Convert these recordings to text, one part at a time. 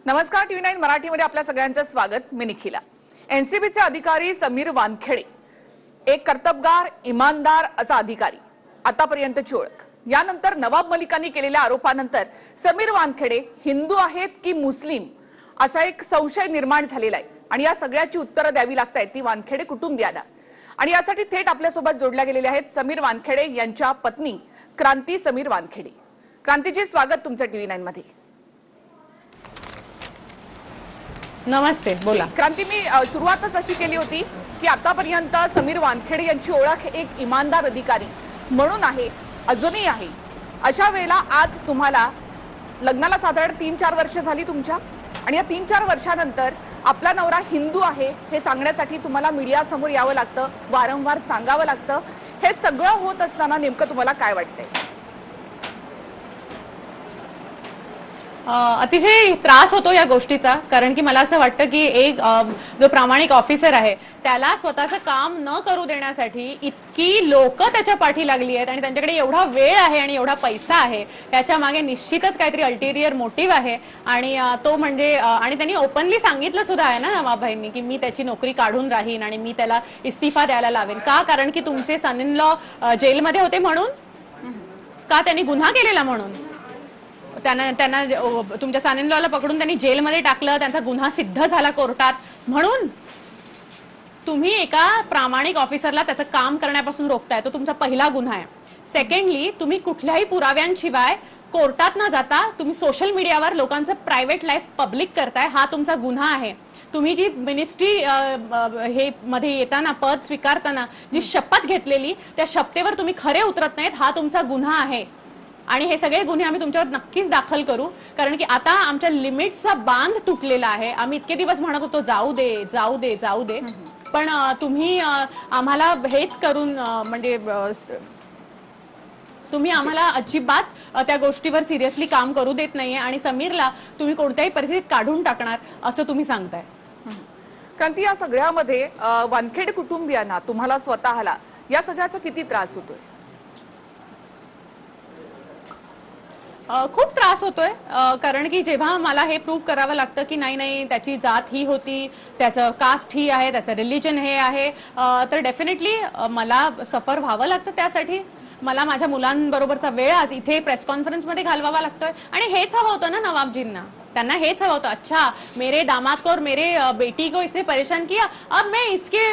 नमस्कार, TV9 मराठीमध्ये आपल्या सगळ्यांचं स्वागत. मी निखिला. एनसीबीचे अधिकारी समीर वानखेडे एक कर्तबगार, इमानदार असा अधिकारी, आतापर्यंतची ओळख. यानंतर नवाब मलिकांनी केलेल्या आरोपानंतर समीर वानखेडे हिंदू आहेत की मुस्लिम असा एक संशय निर्माण झालेला आहे आणि या सगळ्याची उत्तरं द्यावी लागतात ती वानखेडे कुटुंबियांना. आणि यासाठी थेट आपल्यासोबत जोडल्या गेलेल्या आहेत समीर वानखेडे यांच्या पत्नी क्रांती समीर वानखेडे. क्रांतीजी, स्वागत तुमचं TV9 मध्ये. नमस्ते, बोला. क्रांती, मी सुरुवातच अशी केली होती की आतापर्यंत समीर वानखेडे यांची ओळख एक इमानदार अधिकारी म्हणून आहे, अजूनही आहे. अशा वेळेला आज तुम्हाला लग्नाला साधारण 3-4 वर्ष झाली तुमच्या, आणि या 3-4 वर्षानंतर आपला नवरा हिंदू आहे हे सांगण्यासाठी तुम्हाला मीडिया समोर यावं लागतं, वारंवार सांगावं लागतं. हे सगळं होत असताना नेमकं तुम्हाला काय वाटतंय? अतिशय त्रास होतो या गोष्टीचा, कारण की मला असं वाटतं की एक जो प्रामाणिक ऑफिसर आहे त्याला स्वतःचं काम न करू देण्यासाठी इतकी लोक त्याच्या पाठी लागली आहेत आणि त्यांच्याकडे एवढा वेळ आहे आणि एवढा पैसा आहे, त्याच्या मागे निश्चितच काहीतरी अल्टेरियर मोटिव्ह आहे. आणि तो म्हणजे आणि त्यांनी ओपनली सांगितलं सुद्धा आहे ना नवाबभाईंनी की मी त्याची नोकरी काढून राहीन आणि मी त्याला इस्तिफा द्यायला लावेन. का? कारण की तुमचे सन इन लॉ जेलमध्ये होते म्हणून? का त्यांनी गुन्हा केलेला म्हणून? त्यांना तुमच्या सन इन लॉला पकडून त्यांनी जेलमध्ये टाकलं, त्यांचा गुन्हा सिद्ध झाला कोर्टात म्हणून? तुम्ही एका प्रामाणिक ऑफिसरला त्याचं काम करण्यापासून रोखताय, तो तुमचा पहिला गुन्हा आहे. सेकंडली, तुम्ही कुठल्याही पुराव्यांशिवाय कोर्टात न जाता तुम्ही सोशल मीडियावर लोकांचं प्रायव्हेट लाईफ पब्लिक करताय, हा तुमचा गुन्हा आहे. तुम्ही जी मिनिस्ट्री हे मध्ये येताना पद स्वीकारताना जी शपथ घेतलेली त्या शपथेवर तुम्ही खरे उतरत नाहीत, हा तुमचा गुन्हा आहे. आणि हे सगळे गुन्हे आम्ही तुमच्यावर नक्कीच दाखल करू, कारण की आता आमच्या लिमिटचा बांध तुटलेला आहे. आम्ही इतके दिवस म्हणत होतो जाऊ दे जाऊ दे जाऊ दे, पण तुम्ही आम्हाला हेच करून म्हणजे तुम्ही आम्हाला अजिबात त्या गोष्टीवर सिरियसली काम करू देत नाहीये आणि समीरला तुम्ही कोणत्याही परिस्थितीत काढून टाकणार असं तुम्ही सांगताय. क्रांती, या सगळ्यामध्ये वानखेडे कुटुंबियांना, तुम्हाला स्वतःला या सगळ्याचा किती त्रास होतोय? खूप त्रास होतोय, कारण की जेव्हा मला हे प्रूव्ह करावं लागतं की नाही नाही त्याची जात ही होती, त्याचं कास्ट ही आहे, त्याचं रिलिजन हे आहे, तर डेफिनेटली मला सफर व्हावं लागतं. त्यासाठी मला माझ्या मुलांबरोबरचा वेळ आज इथे प्रेस कॉन्फरन्समध्ये घालवावा लागतोय. आणि हेच हवं होतं ना नवाबजींना, त्यांना हेच हवं होतं. अच्छा, मेरे दामाद को और मेरे बेटी को इसने परेशान किया, अब मैं इसके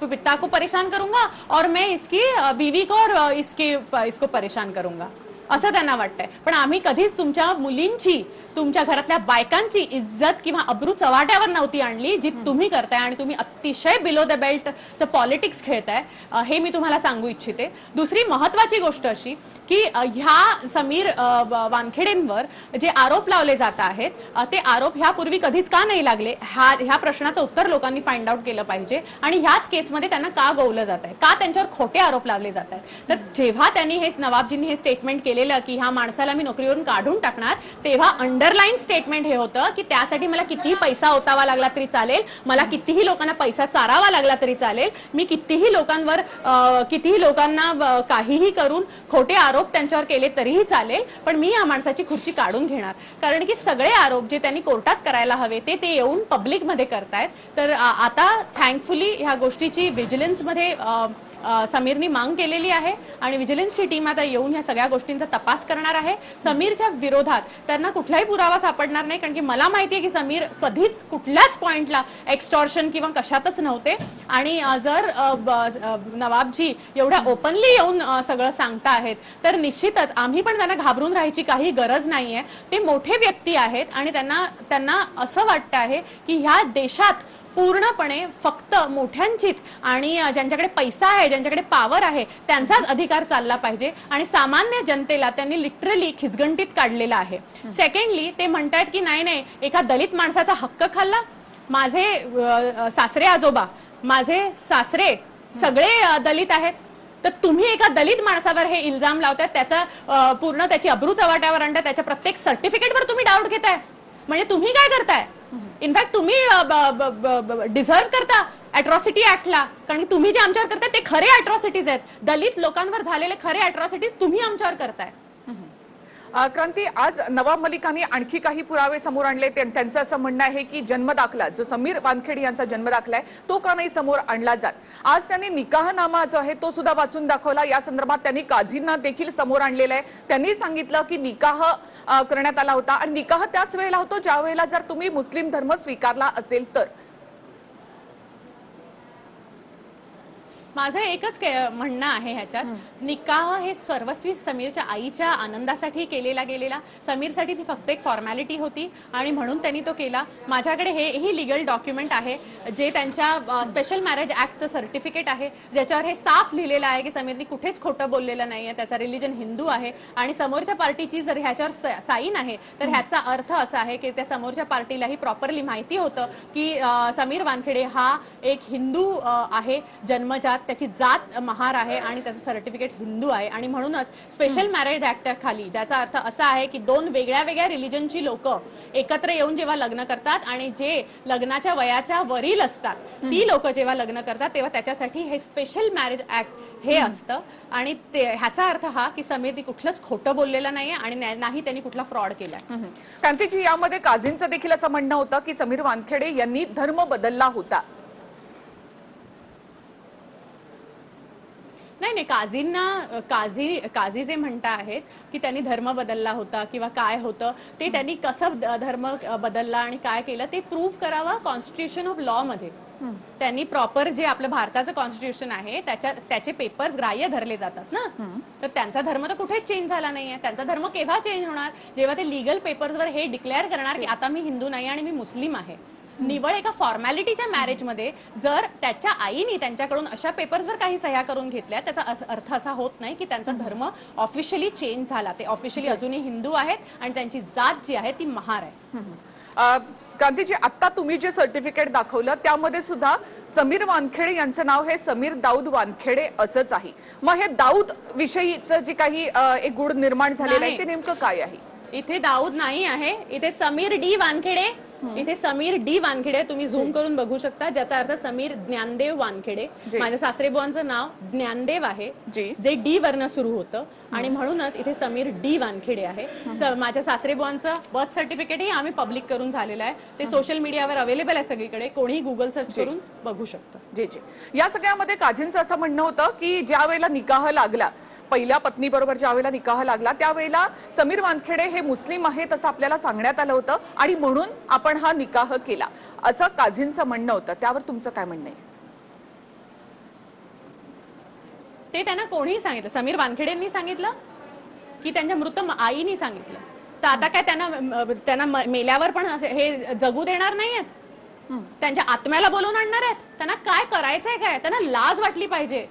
पिता को परेशान करूंगा और मैं इसकी बीवी को और इसको परेशान करूंगा, असं त्यांना वाटतंय. पण आम्ही कधीच तुमच्या मुलींची, तुमच्या घरातल्या बायकांची इज्जत किंवा अब्रू चव्हाट्यावर नव्हती आणली जी तुम्ही करताय. आणि तुम्ही अतिशय बिलो द बेल्टचं पॉलिटिक्स खेळताय, हे मी तुम्हाला सांगू इच्छिते. दुसरी महत्वाची गोष्ट अशी की ह्या समीर वानखेडेंवर जे आरोप लावले जात आहेत ते आरोप ह्यापूर्वी कधीच का नाही लागले, ह्या प्रश्नाचं उत्तर लोकांनी फाइंड आउट केलं पाहिजे. आणि ह्याच केसमध्ये त्यांना का गवलं जात आहे, का त्यांच्यावर खोटे आरोप लावले जात आहेत. तर जेव्हा त्यांनी हे नवाबजींनी हे स्टेटमेंट केलेलं की ह्या माणसाला मी नोकरीवरून काढून टाकणार, तेव्हा अंडरलाईन स्टेटमेंट हे होतं की त्यासाठी मला कितीही पैसा ओतावा लागला तरी चालेल, मला कितीही लोकांना पैसा चारावा लागला तरी चालेल, मी कितीही लोकांना काहीही करून खोटे आरोप त्यांच्यावर केले तरीही चालेल, पण मी या माणसाची खुर्ची काढून घेणार. कारण की सगळे आरोप जे त्यांनी कोर्टात करायला हवे ते येऊन पब्लिक मध्ये करतायत. तर आता थँकफुली ह्या गोष्टीची व्हिजिलन्समध्ये समीरनी मांग केलेली आहे आणि व्हिजिलन्सची टीम आता येऊन ह्या सगळ्या गोष्टींचा तपास करणार आहे. समीरच्या विरोधात त्यांना कुठलाही पुरावा सापडणार नाही, कारण की मला माहिती आहे की समीर कधीच कुठल्याच पॉइंटला एक्स्टॉर्शन किंवा कशातच नव्हते. आणि जर नवाबजी एवढ्या ओपनली येऊन सगळं सांगता आहेत तर निश्चितच आम्ही पण त्यांना घाबरून राहायची काही गरज नाहीये. ते मोठे व्यक्ती आहेत आणि त्यांना असं वाटतं आहे की ह्या देशात पूर्णपणे फक्त मोठ्यांचीच आणि ज्यांच्याकडे पैसा आहे, ज्यांच्याकडे पॉवर आहे त्यांचाच अधिकार चालला पाहिजे आणि सामान्य जनतेला त्यांनी लिटरली खिचगंटीत काढलेला आहे. सेकंडली, ते म्हणतात की नाही नाही एका दलित माणसाचा हक्क खाल्ला. माझे सासरे आजोबा, माझे सासरे सगळे दलित आहेत, तर तुम्ही एका दलित माणसावर हे इल्जाम लावताय, त्याचा पूर्ण त्याची अब्रू चव्हाट्यावर आणताय, त्याच्या प्रत्येक सर्टिफिकेटवर तुम्ही डाऊट घेताय. म्हणजे तुम्ही काय करताय? इनफॅक्ट तुम्ही डिझर्व करता अॅट्रॉसिटी ऍक्टला, कारण तुम्ही जे आमच्यावर करताय ते खरे अॅट्रॉसिटीज आहेत. दलित लोकांवर झालेले खरे अॅट्रॉसिटीज तुम्ही आमच्यावर करताय. क्रांती, आज नवाब मलिकांनी आणखी काही पुरावे समोर आणले. त्यांचं असं म्हणणं आहे की जन्मदाखला जो समीर वानखेडे यांचा जन्मदाखला आहे तो का नाही समोर आणला जात. आज त्यांनी निकाहनामा जो आहे तो सुद्धा वाचून दाखवला. या संदर्भात त्यांनी काझींना देखील समोर आणलेलं आहे. त्यांनी सांगितलं की निकाह करण्यात आला होता आणि निकाह त्याच वेळेला होतो ज्या वेळेला जर तुम्ही मुस्लिम धर्म स्वीकारला असेल तर. माझं एकच म्हणणं आहे ह्याच्यात, निकाह हे सर्वस्वी समीरच्या आईच्या आनंदासाठी केलेला गेलेला. समीरसाठी ती फक्त एक फॉर्मॅलिटी होती आणि म्हणून त्यांनी तो केला. माझ्याकडे हेही लिगल डॉक्युमेंट आहे जे त्यांच्या स्पेशल मॅरेज ऍक्टचं सर्टिफिकेट आहे, ज्याच्यावर हे साफ लिहिलेलं आहे की समीरनी कुठेच खोटं बोललेलं नाहीये, त्याचा रिलिजन हिंदू आहे आणि समोरच्या पार्टीची जर ह्याच्यावर साईन आहे तर ह्याचा अर्थ असा आहे की त्या समोरच्या पार्टीलाही प्रॉपरली माहिती होतं की समीर वानखेडे हा एक हिंदू आहे जन्मजात, त्याची जात महार आहे आणि त्याचं सर्टिफिकेट हिंदू आहे. आणि म्हणूनच स्पेशल मॅरेज ऍक्ट खाली, ज्याचा अर्थ असा आहे की दोन वेगळ्या वेगळ्या रिलिजनची लोक एकत्र येऊन जेव्हा लग्न करतात आणि जे लग्नाच्या वयाच्या वरील असतात ती लोक जेव्हा लग्न करतात तेव्हा त्याच्यासाठी हे स्पेशल मॅरेज ऍक्ट हे असतं. आणि ह्याचा अर्थ हा की समीरनी कुठलंच खोटं बोललेलं नाहीये आणि नाही त्यांनी कुठला फ्रॉड केलाय. क्रांतीजी, यामध्ये काझींचं देखील असं म्हणणं होतं की समीर वानखेडे यांनी धर्म बदलला होता. नाही, काझी जे म्हणता आहेत की त्यांनी धर्म बदलला होता किंवा काय होतं ते त्यांनी कसं धर्म बदलला आणि काय केलं ते प्रूव्ह करावं कॉन्स्टिट्यूशन ऑफ लॉ मध्ये. त्यांनी प्रॉपर जे आपलं भारताचं कॉन्स्टिट्यूशन आहे त्याचे पेपर्स ग्राह्य धरले जातात ना. तर त्यांचा धर्म तर कुठेच चेंज झाला नाहीये. त्यांचा धर्म केव्हा चेंज होणार? जेव्हा ते लिगल पेपर्सवर हे डिक्लेअर करणार की आता मी हिंदू नाही आणि मी मुस्लिम आहे. निवळ एका फॉर्मॅलिटीच्या मॅरेजमध्ये जर त्याच्या आईनी त्यांच्याकडून अशा पेपर्सवर काही सह्या करून घेतल्या त्याचा अर्थ असा होत नाही की त्यांचा धर्म ऑफिशियली चेंज झाला. ते ऑफिशियली अजूनही हिंदू आहेत आणि त्यांची जात जी आहे ती महार आहे. क्रांतीजी, आता तुम्ही जे सर्टिफिकेट दाखवलं त्यामध्ये सुद्धा समीर वानखेडे यांचं नाव हे समीर दाऊद वानखेडे असंच आहे. मग हे दाऊद विषयीचं जे काही एक गुढ निर्माण झालेलं आहे ते नेमकं काय आहे? इथे दाऊद नाही आहे, इथे समीर डी वानखेडे. इथे समीर डी वानखेडे तुम्ही झूम करून बघू शकता, ज्याचा अर्थ समीर ज्ञानदेव वानखेडे. माझ्या सासरेबुवांचं नाव ज्ञानदेव आहे जे डी वरनं सुरू होतं आणि म्हणूनच इथे समीर डी वानखेडे आहे. माझ्या सासरेबुवांचं बर्थ सर्टिफिकेटही आम्ही पब्लिक करून झालेलं आहे. ते सोशल मीडियावर अवेलेबल आहे सगळीकडे, कोणीही गुगल सर्च करून बघू शकतं. जी जी. या सगळ्यामध्ये काझींचं असं म्हणणं होतं की ज्या वेळेला निकाह लागला, पहिल्या पत्नी बरोबर ज्या वेळेला निकाह लागला त्यावेळेला समीर वानखेडे हे मुस्लिम आहेत असं आपल्याला सांगण्यात आलं होतं आणि म्हणून आपण हा निकाह केला असं काझींचं म्हणणं होतं. त्यावर तुमचं काय म्हणणं आहे? ते त्यांना कोणीही सांगितलं? समीर वानखेडेंनी सांगितलं की त्यांच्या मृत आईनी सांगितलं? तर आता काय त्यांना मेल्यावर पण हे जगू देणार नाहीयेत? त्यांच्या आत्म्याला बोलवून आणणार आहेत? त्यांना काय करायचंय? काय त्यांना लाज वाटली पाहिजे.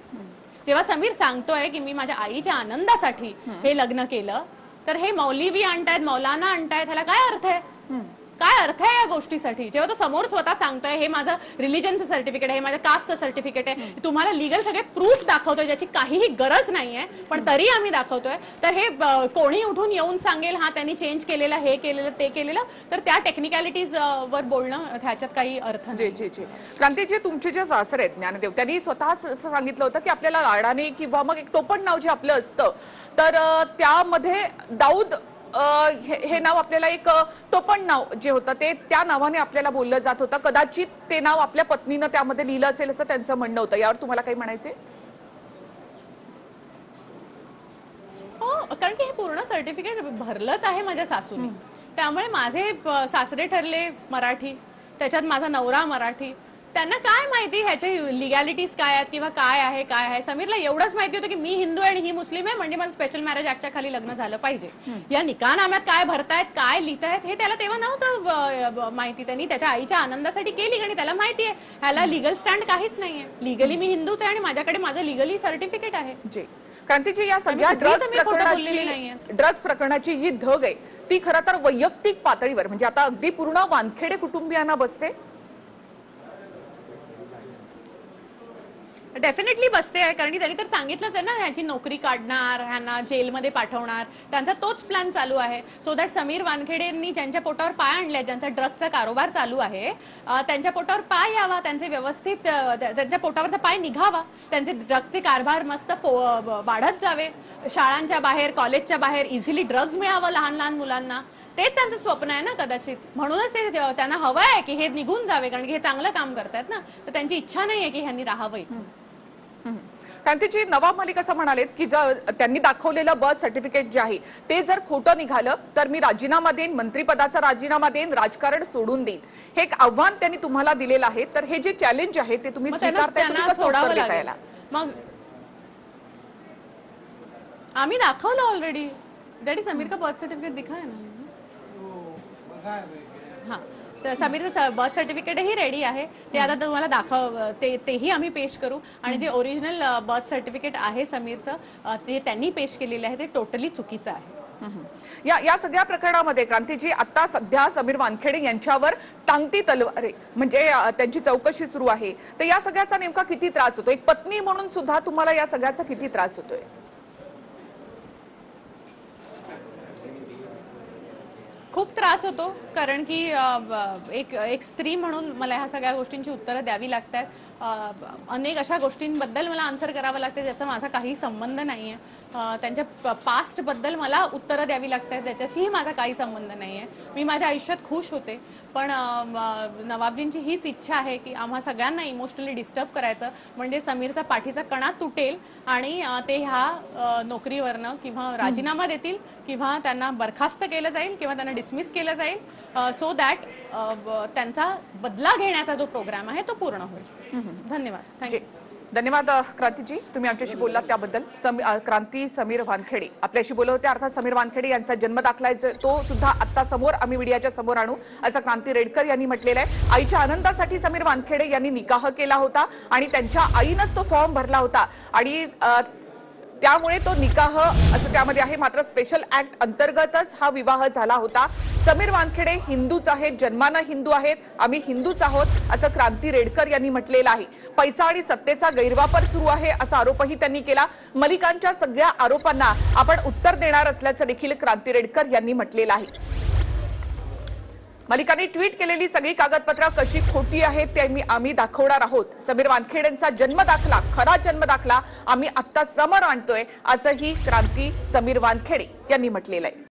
जेव्हा समीर सांगतोय की मी माझ्या आईच्या आनंदासाठी हे लग्न केलं तर हे मौलवी आणतायत, मौलाना आणतायत, ह्याला काय अर्थ आहे? काय अर्थ आहे या गोष्टीसाठी? जेव्हा तो समोर स्वतः सांगतोय हे माझं रिलिजनचं सर्टिफिकेट आहे, माझ्या कास्टचं सर्टिफिकेट आहे, तुम्हाला लिगल सगळे प्रूफ दाखवतोय ज्याची काहीही गरज नाहीये पण तरी आम्ही दाखवतोय, तर हे कोणी उठून येऊन सांगेल हा त्यांनी चेंज केलेलं, हे केलेलं, ते केलेलं, तर त्या टेक्निकॅलिटीज वर बोलणं ह्याच्यात काही अर्थ नाही. जी जी. क्रांतीजी, तुमचे जे सासरे आहेत ज्ञानदेव त्यांनी स्वतः सांगितलं होतं की आपल्याला लाडाने किंवा मग एक टोपण नाव जे आपलं असतं तर त्यामध्ये दाऊद हे नाव आपल्याला एक टोपण नाव जे होतं ते त्या नावाने आपल्याला बोललं जात होतं. कदाचित ते नाव आपल्या पत्नीनं त्यामध्ये लिहिलं असेल असं त्यांचं म्हणणं होतं. यावर तुम्हाला काही म्हणायचंय? हो, कारण की हे पूर्ण सर्टिफिकेट भरलंच आहे माझ्या सासूने. त्यामुळे माझे सासरे ठरले मराठी, त्याच्यात माझा नवरा मराठी. त्यांना काय माहिती ह्याचे लिगॅलिटीज काय आहेत किंवा काय आहे. समीरला एवढंच माहिती होतं की मी हिंदू आहे आणि ही मुस्लिम आहे म्हणजे मला स्पेशल मॅरेज ऍक्टच्या खाली लग्न झालं पाहिजे. या निकाहनाम्यात काय भरतायत, काय लिहितायत हे त्याला तेव्हा नव्हतं माहिती. त्यांनी त्याच्या आईच्या आनंदासाठी केली आणि त्याला माहिती आहे ह्याला लिगल स्टँड काहीच नाहीये. लिगली मी हिंदूच आहे आणि माझ्याकडे माझं लिगली सर्टिफिकेट आहे. क्रांतीजी, या सगळ्या ड्रग्ज प्रकरणाची जी धग आहे ती खरं तर वैयक्तिक पातळीवर म्हणजे आता अगदी पूर्ण वानखेडे कुटुंबियांना बसते. डेफिनेटली बसते आहे, कारण की त्यांनी तर सांगितलंच आहे ना, ह्याची नोकरी काढणार, ह्यांना जेलमध्ये पाठवणार, त्यांचा तोच प्लॅन चालू आहे. सो दॅट समीर वानखेडेंनी ज्यांच्या पोटावर पाय आणले, ज्यांचा ड्रगचा कारोबार चालू आहे, त्यांच्या पोटावर पाय यावा, त्यांचे व्यवस्थित त्यांच्या पोटावरचा पाय निघावा, त्यांचे ड्रगचे कारभार मस्त वाढत जावे, शाळांच्या बाहेर, कॉलेजच्या बाहेर इझिली ड्रग्ज मिळावं लहान लहान मुलांना. तेच त्यांचं स्वप्न आहे ना कदाचित, म्हणूनच ते त्यांना हवं आहे की हे निघून जावे, कारण की हे चांगलं काम करतायत ना, तर त्यांची इच्छा नाही आहे की ह्यांनी राहावं इथे. क्रांतीजी, नवाब मलिक असं म्हणालेत की त्यांनी दाखवलेलं बर्थ सर्टिफिकेट जे आहे ते जर खोटं निघालं तर मी राजीनामा देईन, मंत्रिपदाचा राजीनामा देईन, राजकारण सोडून देईन. हे एक आव्हान त्यांनी तुम्हाला दिलेलं आहे, तर हे जे चॅलेंज आहे ते तुम्ही स्वीकारताय, तुम्ही कसं उत्तर देता याला? मग आम्ही दाखवलं ऑलरेडी. डॅडी समीर का बर्थ सर्टिफिकेट दिखाया ना. हाँ, तर समीरचं बर्थ सर्टिफिकेटही रेडी आहे, ते आता तुम्हाला तेही आम्ही पेश करू. आणि जे ओरिजिनल बर्थ सर्टिफिकेट आहे समीरचं, ते त्यांनी पेश केलेलं आहे, ते टोटली चुकीचं आहे. या सगळ्या प्रकरणामध्ये क्रांतीजी, आता सध्या समीर वानखेडे यांच्यावर टांगती तलवार म्हणजे त्यांची चौकशी सुरू आहे, तर या सगळ्याचा नेमका किती त्रास होतो? एक पत्नी म्हणून सुद्धा तुम्हाला या सगळ्याचा किती त्रास होतोय? खूप त्रास होतो, कारण की एक स्त्री म्हणून मला ह्या सगळ्या गोष्टींची उत्तरं द्यावी लागतात. अनेक अशा गोष्टींबद्दल मला आन्सर करावं लागते ज्याचा माझा काही संबंध नाही आहे. त्यांच्या पास्टबद्दल मला उत्तरं द्यावी लागतात ज्याच्याशीही माझा काही संबंध नाही आहे. मी माझ्या आयुष्यात खुश होते, पण नवाबजींची हीच इच्छा आहे की आम्हा सगळ्यांना इमोशनली डिस्टर्ब करायचं, म्हणजे समीरचा पाठीचा कणा तुटेल आणि ते ह्या नोकरीवरनं किंवा राजीनामा देतील, किंवा त्यांना बरखास्त केलं जाईल, किंवा त्यांना डिसमिस केलं जाईल, सो दॅट त्यांचा बदला घेण्याचा जो प्रोग्राम आहे तो पूर्ण होईल. धन्यवाद. थँक्यू. धन्यवाद क्रांतीजी, तुम्ही आमच्याशी बोललात त्याबद्दल. क्रांती समीर वानखेडे आपल्याशी बोलत होते. अर्थात समीर वानखेडे यांचा जन्म दाखला आहे तो सुद्धा आता समोर आम्ही मीडियाच्या समोर आणू असं क्रांती रेडकर यांनी म्हटलेलं आहे. आईच्या आनंदासाठी समीर वानखेडे यांनी निकाह केला होता आणि त्यांच्या आईनंच तो फॉर्म भरला होता आणि त्यामुळे तो निकाह असं त्यामध्ये आहे. मात्र स्पेशल ऍक्ट अंतर्गतच हा विवाह झाला होता. समीर वानखेडे हिंदूच आहेत, जन्मानं हिंदू आहेत, आम्ही हिंदूच आहोत असं क्रांती रेडकर यांनी म्हटलेलं आहे. पैसा आणि सत्तेचा गैरवापर सुरू आहे असा आरोपही त्यांनी केला. मलिकांच्या सगळ्या आरोपांना आपण उत्तर देणार असल्याचं देखील क्रांती रेडकर यांनी म्हटलेलं आहे. मलिकांनी ट्विट केलेली सगळी कागदपत्र कशी खोटी आहेत ते आम्ही दाखवणार आहोत. समीर वानखेडेंचा जन्म दाखला, खरा जन्म दाखला आम्ही आता समोर आणतोय असंही क्रांती समीर वानखेडे यांनी म्हटलेलं आहे.